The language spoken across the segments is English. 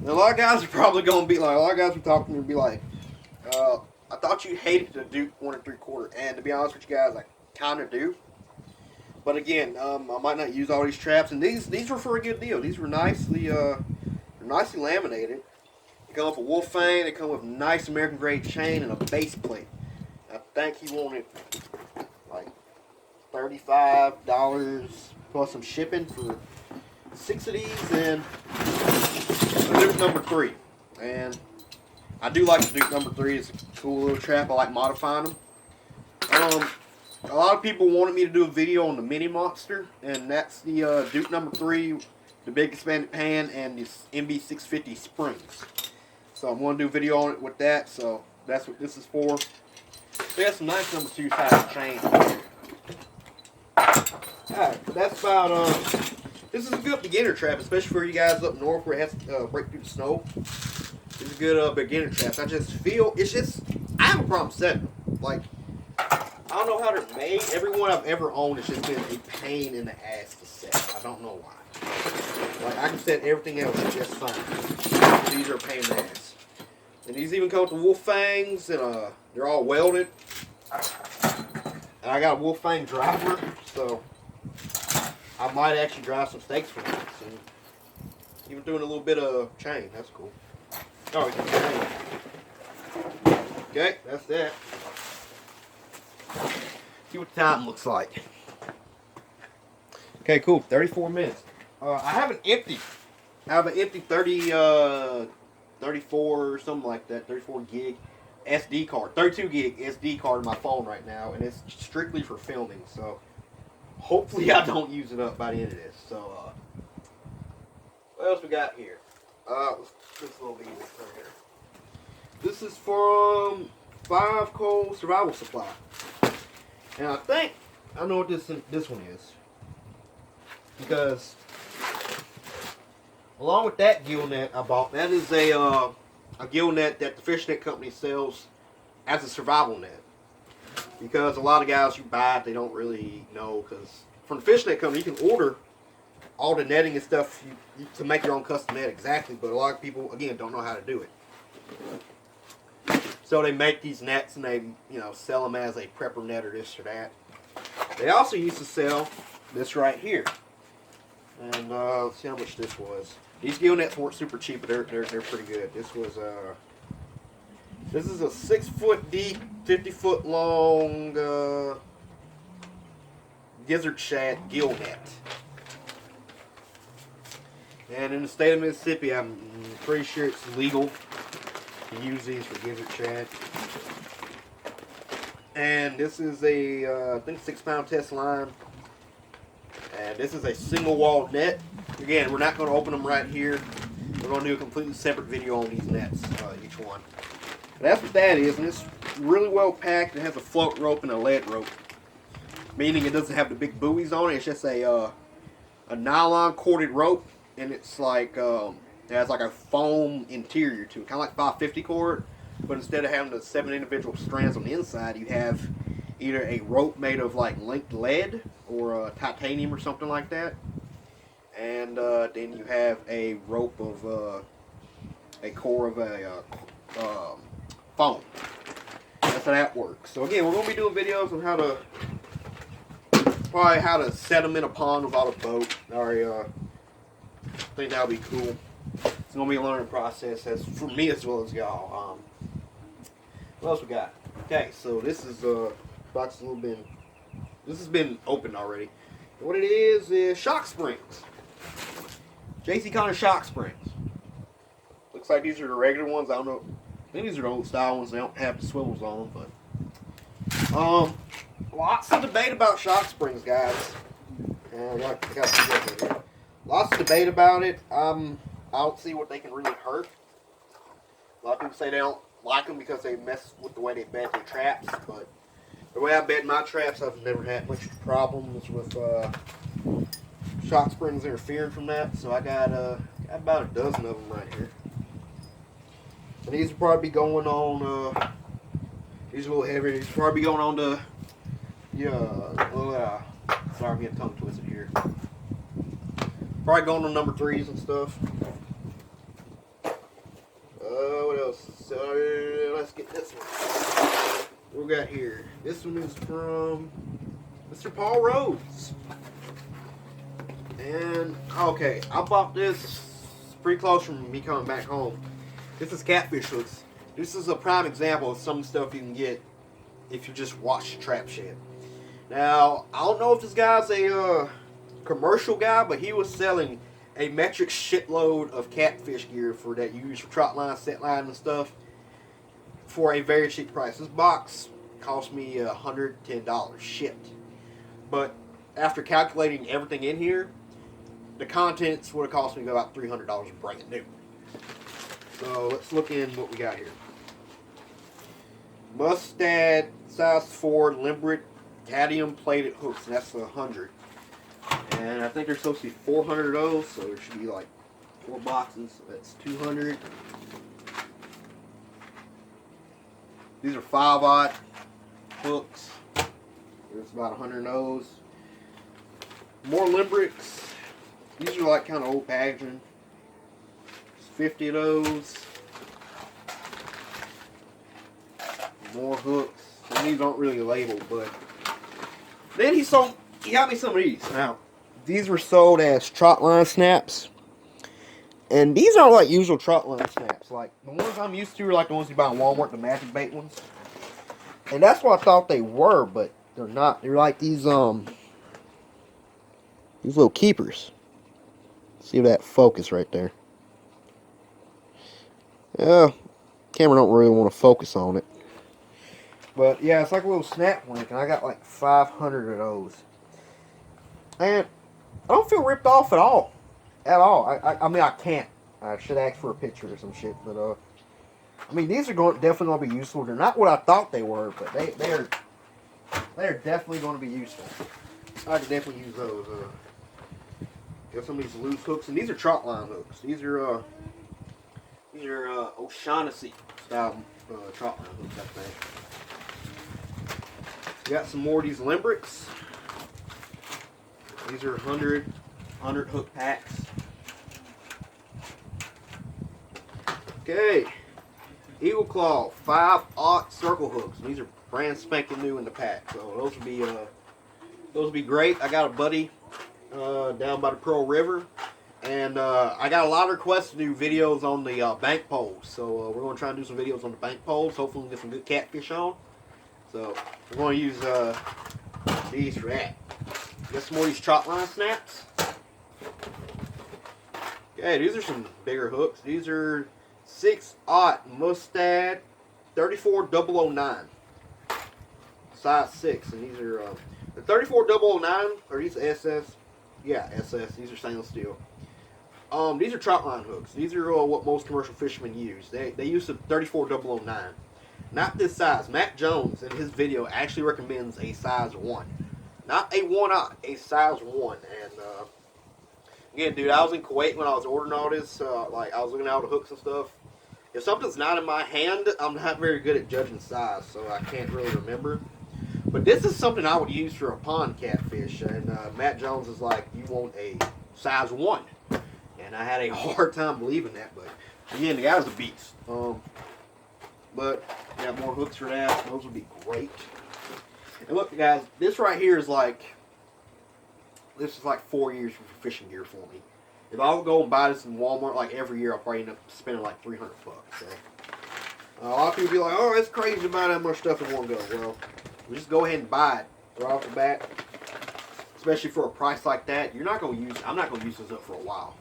And a lot of guys are probably going to be like, a lot of guys are talking to me and be like, I thought you hated the Duke 1 3/4. And to be honest with you guys, I kind of do. But again, I might not use all these traps. And these were for a good deal. These were nicely laminated. They come with a wolf fang. They come with nice American grade chain and a base plate. I think he wanted like $35 plus some shipping for 6 of these and the Duke number 3. And I do like the Duke number 3. It's a cool little trap. I like modifying them. A lot of people wanted me to do a video on the Mini Monster, and that's the Duke number 3, the big expanded pan, and this MB650 springs. So I'm going to do a video on it with that, so that's what this is for. They have some nice number 2 size chains. Alright, that's about, this is a good beginner trap, especially for you guys up north where it has to break through the snow. It's a good beginner trap. I just feel, I have a problem setting them. Like, I don't know how they're made. Every one I've ever owned has just been a pain in the ass to set. I don't know why. Like, I can set everything else just fine. These are a pain in the ass. And these even come with the wolf fangs, and they're all welded. And I got a wolf fang driver, so I might actually drive some steaks for this. And even doing a little bit of chain. That's cool. Oh, okay, that's that. See what the time looks like. Okay, cool. 34 minutes. I have an empty 34 or something like that, 34 gig SD card, 32 gig SD card in my phone right now, and it's strictly for filming. So hopefully I don't use it up by the end of this. So what else we got here? This little video right here. This is from 5 Coal Survival Supply. And I think I know what this one is, because along with that gill net I bought, that is a gill net that the fish net company sells as a survival net. Because a lot of guys who buy it, they don't really know, because from the fish net company you can order all the netting and stuff to make your own custom net exactly, but a lot of people again don't know how to do it. So they make these nets and they, sell them as a prepper net or this or that. They also used to sell this right here. And let's see how much this was. These gill nets weren't super cheap, but they're pretty good. This was this is a 6 foot deep, 50 foot long gizzard shad gill net. And in the state of Mississippi, I'm pretty sure it's legal to use these for gizzard shad. And this is a I think 6-pound test line, and this is a single wall net. Again, we're not going to open them right here. We're going to do a completely separate video on these nets, each one. But that's what that is, and it's really well packed. It has a float rope and a lead rope, meaning it doesn't have the big buoys on it. It's just a nylon corded rope, and it's like it has like a foam interior to it, kind of like 550 cord, but instead of having the 7 individual strands on the inside, you have either a rope made of like linked lead or titanium or something like that, and then you have a rope of a core of a foam. That's how that works. So again, we're going to be doing videos on how to set them in a pond without a boat. I think that'll be cool. It's going to be a learning process, as for me as well as y'all. What else we got? Okay, so this is box a little bit. This has been opened already. And what it is shock springs. J.C. Connor shock springs. Looks like these are the regular ones. I don't know. I think these are the old style ones. They don't have the swivels on them, but lots of debate about shock springs, guys. Lots of debate about it. I don't see what they can really hurt. A lot of people say they don't like them because they mess with the way they bed their traps, but the way I bed my traps, I've never had much problems with shock springs interfering from that. So I got about a dozen of them right here. And these will probably be going on, these are a little heavier. These will probably be going on to, sorry, I'm getting tongue twisted here. Probably going on number 3s and stuff. What else? Let's get this one. What we got here? This one is from Mr. Paul Rhodes. And, okay, I bought this pretty close from me coming back home. This is catfish hooks. This is a prime example of some stuff you can get if you just watch the trap shed. Now, I don't know if this guy's a commercial guy, but he was selling a metric shitload of catfish gear for that you use for trot line, set line, and stuff for a very cheap price. This box cost me $110 shipped. But after calculating everything in here, the contents would have cost me about $300 brand new. So let's look in what we got here. Mustad size 4 Limbrick cadmium plated hooks, and that's 100. And I think there's supposed to be 400 of those, so there should be like 4 boxes. So that's 200. These are 5/0 hooks. There's about 100 of those. More Limbricks. These are like kind of old packaging. There's 50 of those. More hooks. And these aren't really labeled, but then he got me some of these. Now, these were sold as trot line snaps. And these aren't like usual trot line snaps. Like the ones I'm used to are like the ones you buy in Walmart, the magic bait ones. And that's what I thought they were, but they're not. They're like these little keepers. See that focus right there. Yeah, camera don't really want to focus on it. But yeah, it's like a little snap link, and I got like 500 of those. And I don't feel ripped off at all. At all. I mean, I can't. I should ask for a picture or some shit. But, I mean, these are definitely going to be useful. They're not what I thought they were, but they're definitely going to be useful. I could definitely use those. Got some of these loose hooks, and these are trot line hooks. These are O'Shaughnessy style trot line hooks, I think. Got some more of these Limbricks. These are 100 hook packs. Okay, Eagle Claw 5/0 circle hooks. These are brand spanking new in the pack, so those would be great. I got a buddy down by the Pearl River, and I got a lot of requests to do videos on the bank poles. So we're going to try and do some videos on the bank poles. Hopefully, we can get some good catfish on. So we're going to use these for that. Got some more of these trot line snaps. Okay, these are some bigger hooks. These are 6/0 Mustad 34009. Size 6. And these are the 34009 are these SS. Yeah, SS. These are stainless steel. These are trot line hooks. These are what most commercial fishermen use. They use the 34009. Not this size. Matt Jones in his video actually recommends a size 1. Not a 1/0, a size 1. And again, dude, I was in Kuwait when I was ordering all this. Like, I was looking at all the hooks and stuff. If something's not in my hand, I'm not very good at judging size, so I can't really remember. But this is something I would use for a pond catfish. And Matt Jones is like, you want a size 1. And I had a hard time believing that. But again, the guy's a beast. But got more hooks for that. Those would be great. And look, guys, this right here is like 4 years for fishing gear for me. If I would go and buy this in Walmart like every year, I'll probably end up spending like $300 bucks. So a lot of people be like, "Oh, it's crazy to buy that much stuff in one go." Well, just go ahead and buy it right off the bat. Especially for a price like that, you're not gonna use. I'm not gonna use this up for a while.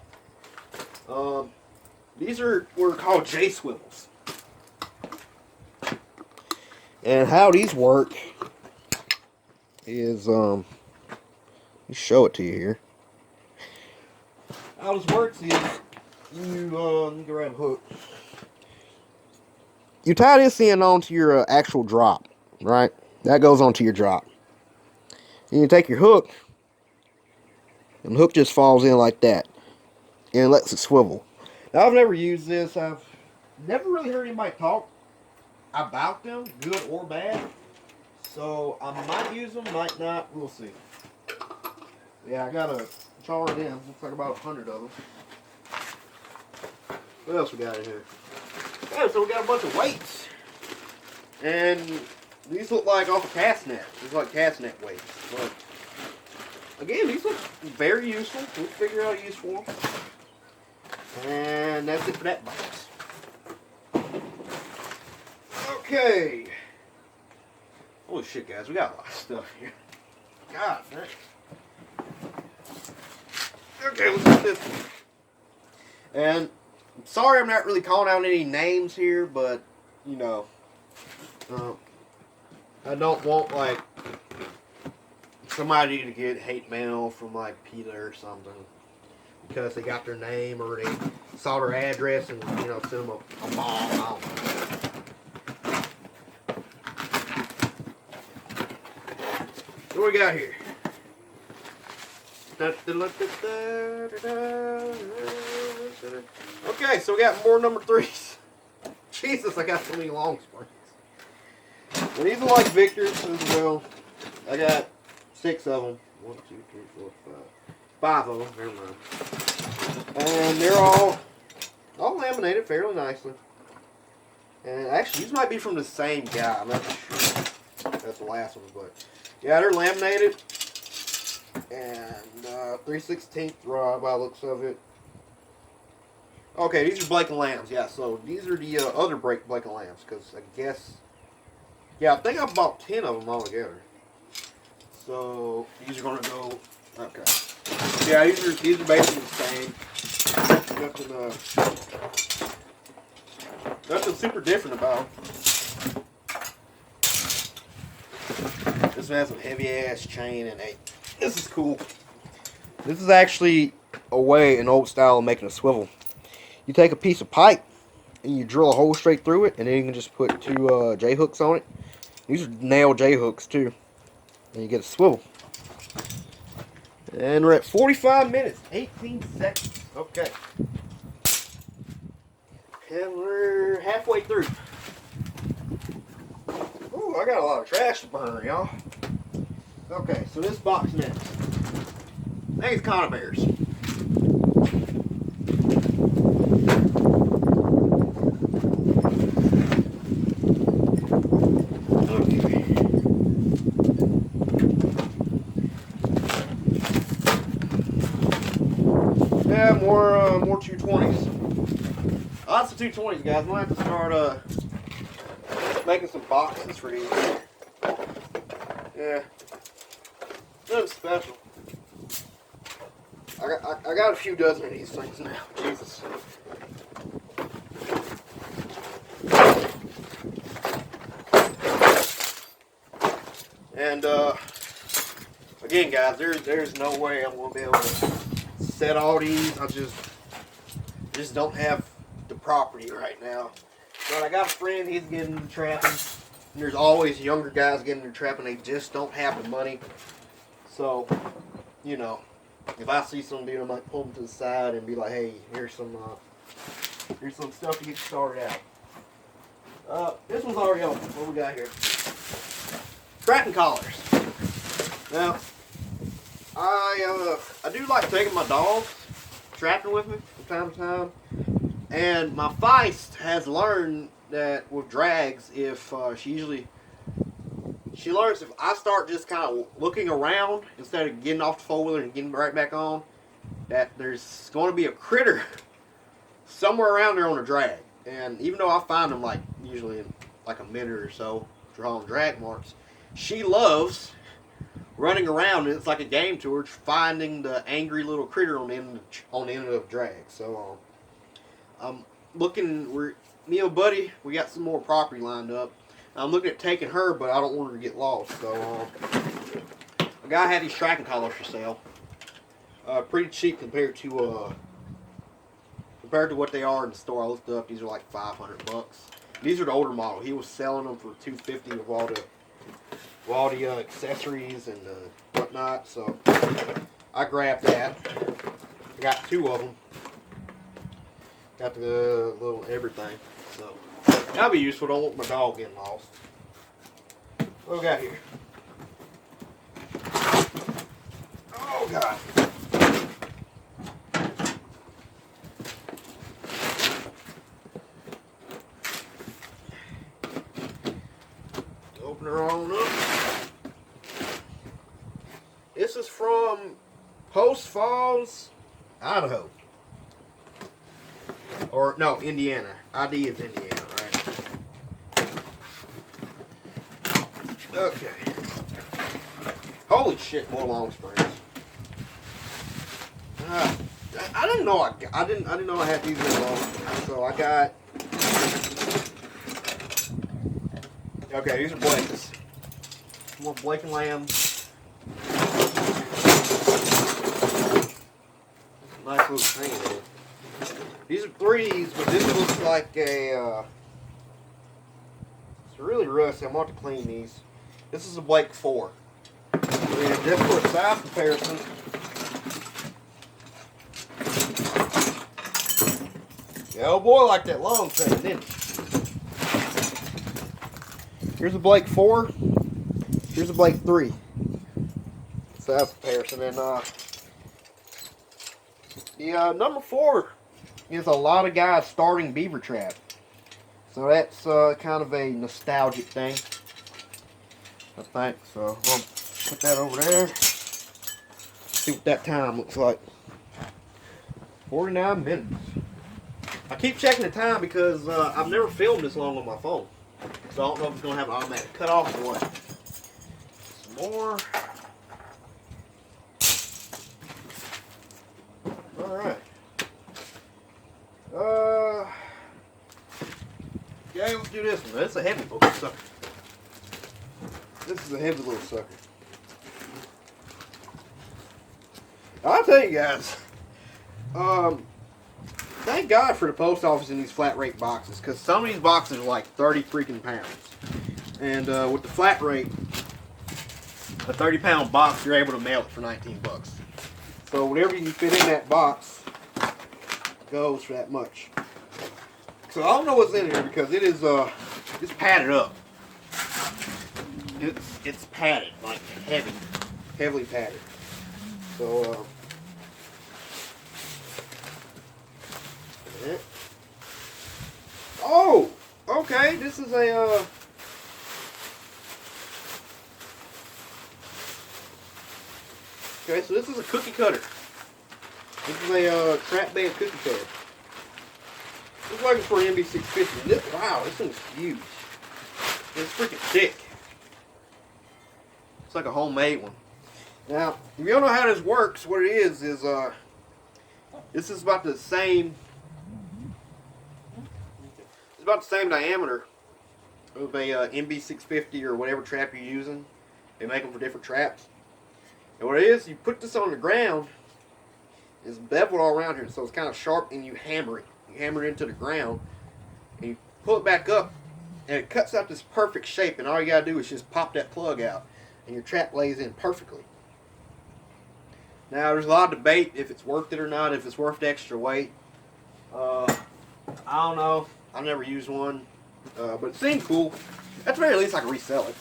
These are what are called J swivels. And how these work is, let me show it to you here. How this works is you grab a hook. You tie this in onto your actual drop, right? That goes onto your drop. And you take your hook, and the hook just falls in like that, and it lets it swivel. Now, I've never used this. I've never really heard anybody talk about them, good or bad. So I might use them, might not. We'll see. Yeah, I got a jar it in. Looks like about 100 of them. What else we got in here? Yeah, so we got a bunch of weights. And these look like off a cast net. These look like cast net weights. But again, these look very useful. We'll figure out a use for them. And that's it for that box. Okay. Holy shit, guys. We got a lot of stuff here. God, thanks. Okay, let's do this one. And I'm sorry I'm not really calling out any names here, but, you know, I don't want, like, somebody to get hate mail from, like, PETA or something because they got their name or they saw their address and, you know, send them a bomb. I don't know. What we got here? Okay, so we got more number 3s. Jesus, I got so many long springs. And these are like Victor's as well. I got 6 of them. 1, 2, 3, 4, 5. 5 of them, never mind. And they're all laminated fairly nicely. And actually, these might be from the same guy. I'm not sure. That's the last one, but yeah, they're laminated. And 3/16 rod by the looks of it. Okay, these are Blake and Lambs. Yeah, so these are the other Blake and Lambs. Because I guess, yeah, I think I bought 10 of them all together. So these are going to go, okay. Yeah, these are basically the same. Nothing super different about them. This one has some heavy ass chain and this is cool. This is actually an old style of making a swivel. You take a piece of pipe and you drill a hole straight through it, and then you can just put 2 J hooks on it. These are nail J hooks too, and you get a swivel. And we're at 45 minutes, 18 seconds. Okay. And we're halfway through. Ooh, I got a lot of trash to burn, y'all. Okay, so this box next. I think it's Conibears. Okay. Yeah, more 220s. Lots of 220s, guys. I'm gonna have to start making some boxes for these. Yeah. Nothing special. I got a few dozen of these things now. Jesus. And again, guys, there's no way I'm gonna be able to set all these. I just don't have the property right now. But I got a friend, he's getting into trapping. And there's always younger guys getting into trapping. They just don't have the money. So, you know, if I see some dude, I might pull them to the side and be like, hey, here's some stuff to get you started out. This one's already open. What we got here? Trapping collars. Now, I do like taking my dogs trapping with me from time to time. And my Feist has learned that with drags, if she learns if I start just kind of looking around instead of getting off the four-wheeler and getting right back on, that there's going to be a critter somewhere around there on a drag. And even though I find them like usually in like a minute or so, drawing drag marks, she loves running around, and it's like a game to her, finding the angry little critter on the end of the drag. So I'm looking. Me and buddy, we got some more property lined up. I'm looking at taking her, but I don't want her to get lost. So a guy had these tracking collars for sale. Pretty cheap compared to what they are in the store. I looked up; these are like $500. These are the older model. He was selling them for $250 with all the accessories and whatnot. So I grabbed that. I got 2 of them. Got the little everything. So that'll be useful. Don't want my dog getting lost. What we got here? Oh God. open her on up. This is from Post Falls, Idaho. Or, no, Indiana. ID is Indiana, right? Okay. Holy shit, more long springs. I didn't know I didn't know I had these in long springs, so I got. Okay, these are Blakes. More Blake and Lambs. Nice little thing. These are threes, but this looks like a. It's really rusty. I'm going to have to clean these. This is a Blake 4. And just for a size comparison, yeah, oh boy, like that long thing, didn't he? Here's a Blake 4. Here's a Blake 3. Size comparison, and the number 4 is a lot of guys starting beaver trap, so that's kind of a nostalgic thing, I think. So I'm gonna put that over there. See what that time looks like. 49 minutes. I keep checking the time because I've never filmed this long on my phone, so I don't know if it's gonna have an automatic cutoff or what. Some more. All right. Yeah, let's do this one. That's a heavy little sucker. This is a heavy little sucker. I'll tell you guys, thank God for the post office in these flat rate boxes, because some of these boxes are like 30 freaking pounds. And with the flat rate, a 30-pound box, you're able to mail it for 19 bucks. So whatever you fit in that box goes for that much. So I don't know what's in here because it is it's padded up. It's padded, like heavily padded. So oh, okay. This is a okay. So this is a cookie cutter. This is a trap band cookie cutter. This looking for an MB650. This, wow, this thing's huge. It's freaking thick. It's like a homemade one. Now, if you don't know how this works, what it is this is about the same. It's about the same diameter of a MB650 or whatever trap you're using. They make them for different traps. And what it is, you put this on the ground. It's beveled all around here, so it's kind of sharp, and you hammer it. You hammer it into the ground, and you pull it back up, and it cuts out this perfect shape, and all you gotta do is just pop that plug out, and your trap lays in perfectly. Now, there's a lot of debate if it's worth it or not, if it's worth the extra weight. I don't know. I've never used one, but it seemed cool. At the very least, I can resell it.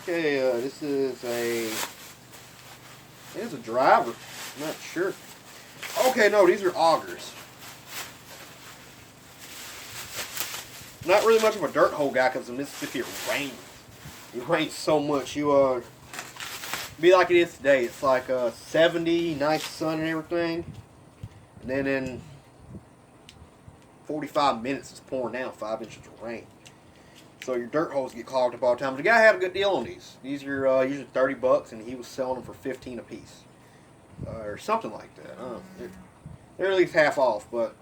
Okay, this is a driver. I'm not sure. Okay, no, these are augers. Not really much of a dirt hole guy because in Mississippi it rains. It rains so much. You be like it is today. It's like 70, nice sun and everything, and then in 45 minutes it's pouring down 5 inches of rain. So your dirt holes get clogged up all the time. But the guy had a good deal on these. These are usually 30 bucks, and he was selling them for 15 a piece. Or something like that. They're at least half off, but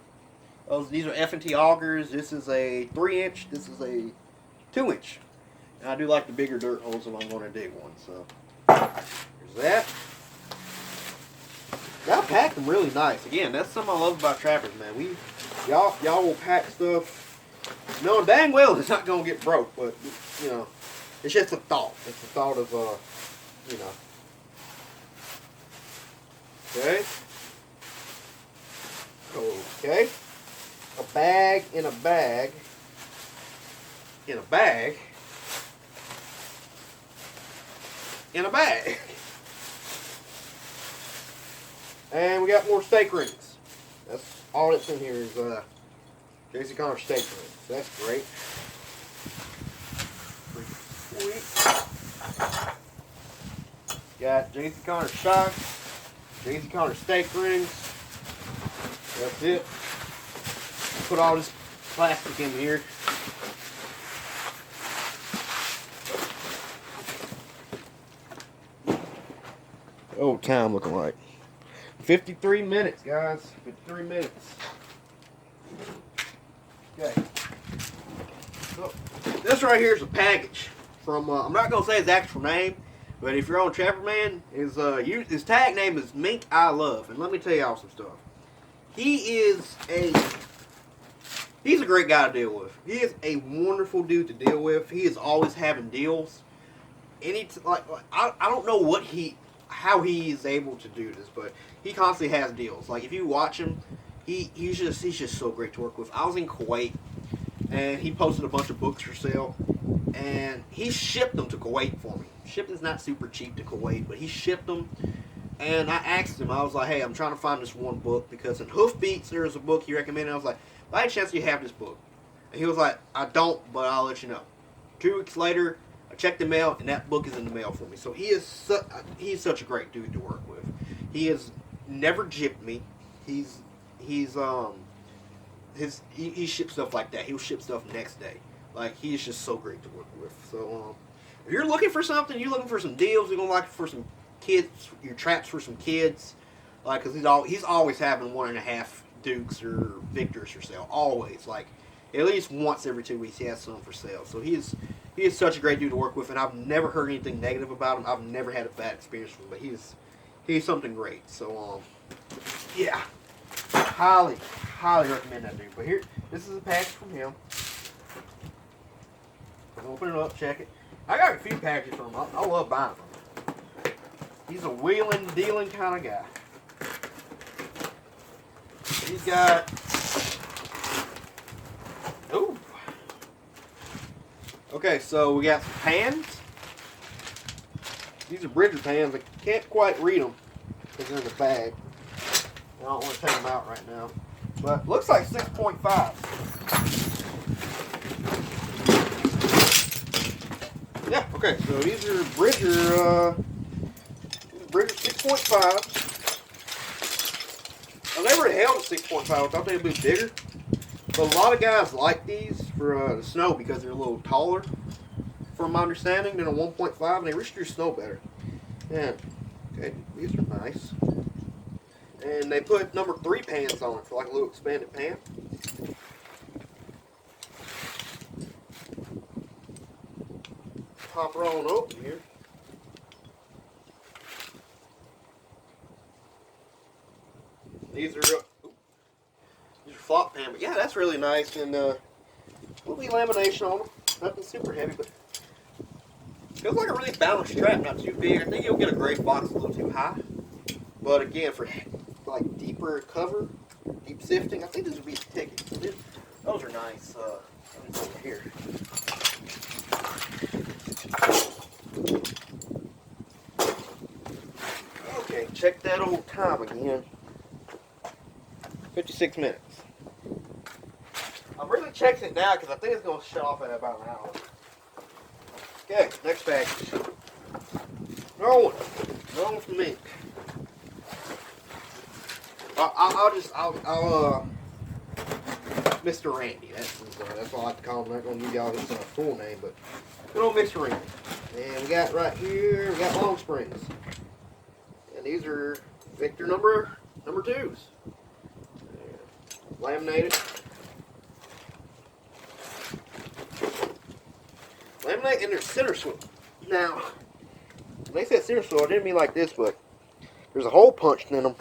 these are F&T augers. This is a 3-inch. This is a 2-inch. And I do like the bigger dirt holes if I'm going to dig one. So there's that. Y'all pack them really nice. Again, that's something I love about trappers, man. Y'all will pack stuff knowing dang well it's not going to get broke, but you know, it's just a thought. It's a thought of you know. Okay. Okay. A bag in a bag. In a bag. In a bag. And we got more steak rings. That's all that's in here is J.C. Connor steak rings. That's great. Sweet. Got J.C. Connor shocks, J.C. Connor steak rings. That's it. Put all this plastic in here. Oh, time looking like 53 minutes, guys. 53 minutes. Okay. So, this right here is a package from, I'm not going to say his actual name, but if you're on Trapperman, his tag name is Mink I Love. And let me tell y'all some stuff. He's a great guy to deal with. He is a wonderful dude to deal with. He is always having deals. I don't know how he is able to do this, but he constantly has deals. Like if you watch him, he's just so great to work with. I was in Kuwait, and he posted a bunch of books for sale, and he shipped them to Kuwait for me. Shipping's not super cheap to Kuwait, but he shipped them. And I asked him, I was like, hey, I'm trying to find this one book, because in Hoofbeats there was a book he recommended. I was like, by any chance do you have this book? And he was like, I don't, but I'll let you know. 2 weeks later, I checked the mail, and that book is in the mail for me. So he's such a great dude to work with. He has never gypped me. He ships stuff like that. He'll ship stuff next day. Like, he's just so great to work with. So if you're looking for something, you're looking for some deals, you're gonna like for some kids, your traps for some kids, like, cause he's always having 1.5 Dukes or Victors for sale. Always, like at least once every 2 weeks he has some for sale. So he is such a great dude to work with, and I've never heard anything negative about him. I've never had a bad experience with him, but he's something great. So yeah, highly recommend that dude. But here, this is a package from him. Open it up, check it. I got a few packages from him. I love buying from him. He's a wheeling, dealing kind of guy. He's got, ooh. Okay, so we got some pans. These are Bridger pans. I can't quite read them because they're in the bag. I don't want to take them out right now. But looks like 6.5. Yeah, okay, so these are Bridger 6.5. I never held a 6.5. I thought they'd be bigger. But a lot of guys like these for the snow because they're a little taller, from my understanding, than a 1.5, and they reach your snow better. Yeah, okay, these are nice. And they put number 3 pans on it for like a little expanded pan. Pop her on open here. These are flop pan, but yeah, that's really nice, and will be lamination on them. Nothing super heavy, but feels like a really balanced strap, not too big. I think you'll get a gray box a little too high, but again, for like deeper cover, deep sifting, I think this would be the ticket. Those are nice. Let me go here. Okay, check that old time again. 56 minutes. I'm really checking it now because I think it's going to shut off in about an hour. Okay, next package. Another one from me. I'll Mr. Randy. That's all I like to call him. I'm not going to give y'all his full name, but good old Mr. Randy. And we got right here, we got long springs. And these are Victor number 2s. Laminated. Laminate in their center swell. Now, when they said center swell, I didn't mean like this, but there's a hole punched in them.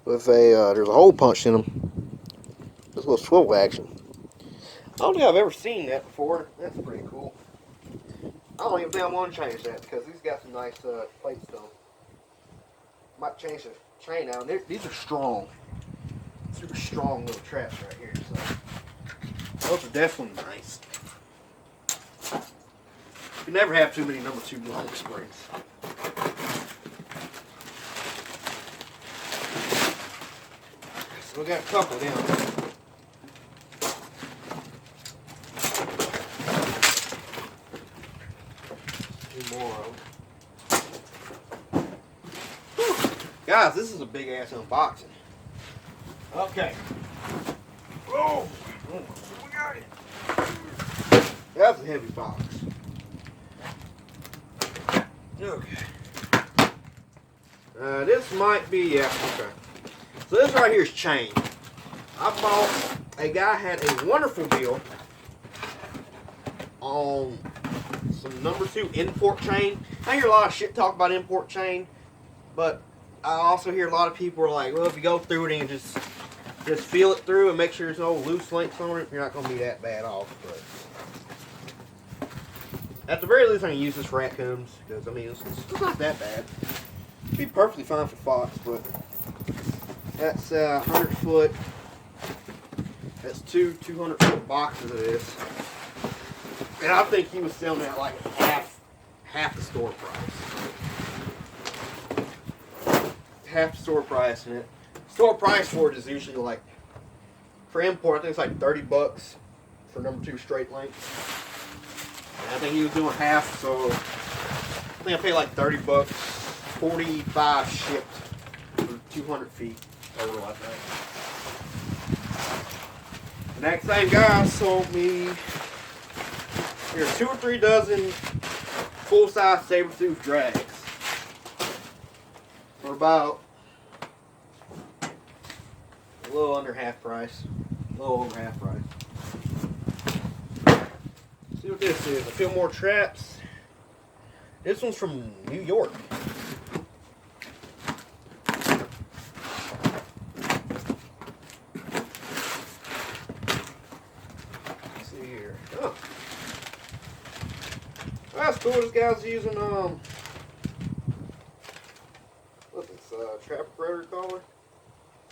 There's a hole punched in them. This little swivel action. I don't think I've ever seen that before. That's pretty cool. I don't even think I want to change that because these got some nice plates on. Might change the chain out. These are strong. Super strong little traps right here. So those are definitely nice. You never have too many number 2 long springs. So we got a couple of them. Guys, this is a big ass unboxing. Okay. Oh, we got it. That's a heavy box. Okay. This might be, yeah, okay. So this right here is chain. I bought, a guy had a wonderful deal on some #2 import chain. I hear a lot of shit talk about import chain, but I also hear a lot of people are like, well, if you go through it and just feel it through and make sure there's no loose links on it, you're not going to be that bad off. But at the very least, I can use this for raccoons, because, I mean, it's not that bad. It'd be perfectly fine for fox, but that's 100 foot. That's two 200-foot boxes of this. And I think he was selling it at like half the store price. Half the store price, and store price for it is usually like, for import, I think it's like $30 for #2 straight length. And I think he was doing half, so I think I paid like $30, 45 shipped for 200 feet total, I think. The next same guy sold me here 2 or 3 dozen full-size saber-tooth drags for about a little under half price, a little over half price. Let's see what this is. A few more traps. This one's from New York. Let's see here. Oh. That's cool. This guy's using what's this? Trapper Predator collar.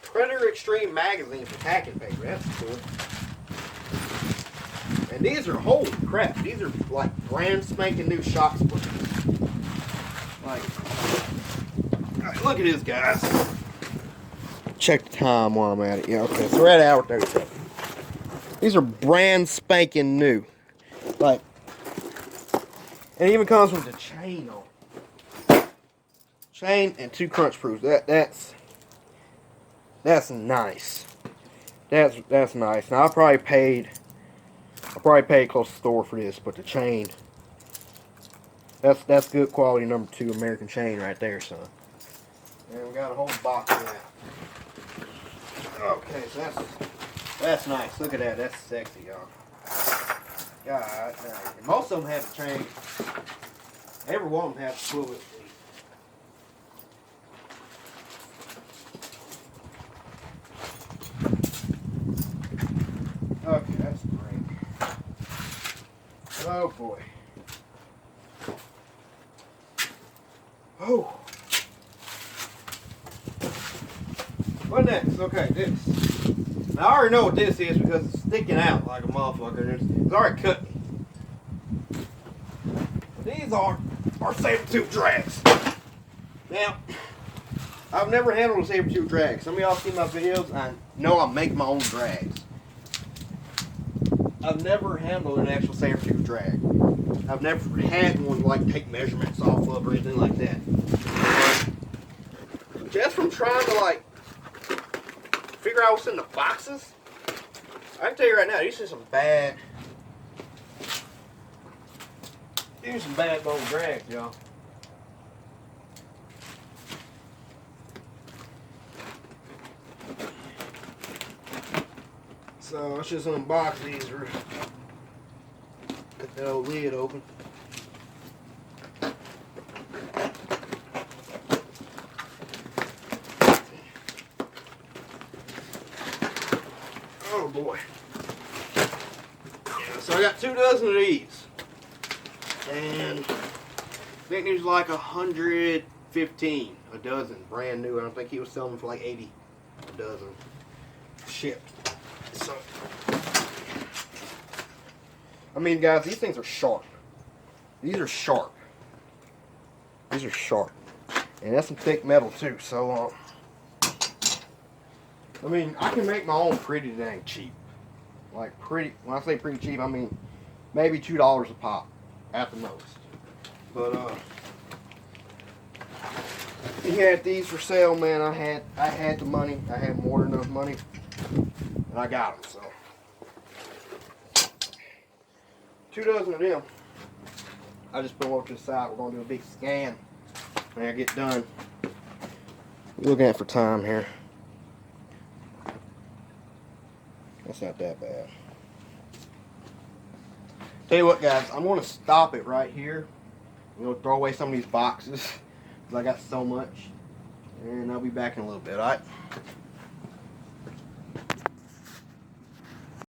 Predator Extreme magazine for packing paper. That's cool. And these are, holy crap, these are like brand spanking new shock splits. Like, look at this, guys. Check the time while I'm at it. Yeah, okay, so we're at hour 37. These are brand spanking new. Like, and it even comes with the chain on. Chain and 2 crunch proofs. That's nice. That's nice. Now I probably paid close to store for this, but the chain, that's good quality #2 American chain right there, son. And we got a whole box of that. Okay, so that's nice. Look at that. That's sexy, y'all. God, most of them have a chain. Every one of them has a swivel. Okay, that's great. Oh boy. Oh. What next? Okay, this. Now I already know what this is because it's sticking out like a motherfucker. It's already cut me. These are saber-tooth drags. Now, I've never handled a saber-tooth drag. Some of y'all see my videos, I know I make my own drags. I've never handled an actual saber-tooth drag. I've never had one to like take measurements off of or anything like that. Just from trying to like figure out what's in the boxes, I can tell you right now, these are some bad bone drags, y'all. So let's just unbox these. Get that old lid open. Oh boy. Yeah, so I got 2 dozen of these. And I think there's like 115 a dozen, brand new. I don't think he was selling them for like 80 a dozen. Shipped. So, I mean, guys, these things are sharp. These are sharp. These are sharp. And that's some thick metal too, so, I mean, I can make my own pretty dang cheap. Like, pretty, when I say pretty cheap, I mean, maybe $2 a pop, at the most. But, He had these for sale, man. I had the money. I had more than enough money, and I got them. So 2 dozen of them. I just put them over to the side. We're gonna do a big scan when I get done. Looking at for time here. That's not that bad. Tell you what, guys, I'm gonna stop it right here. I'm gonna throw away some of these boxes because I got so much, and I'll be back in a little bit. All right.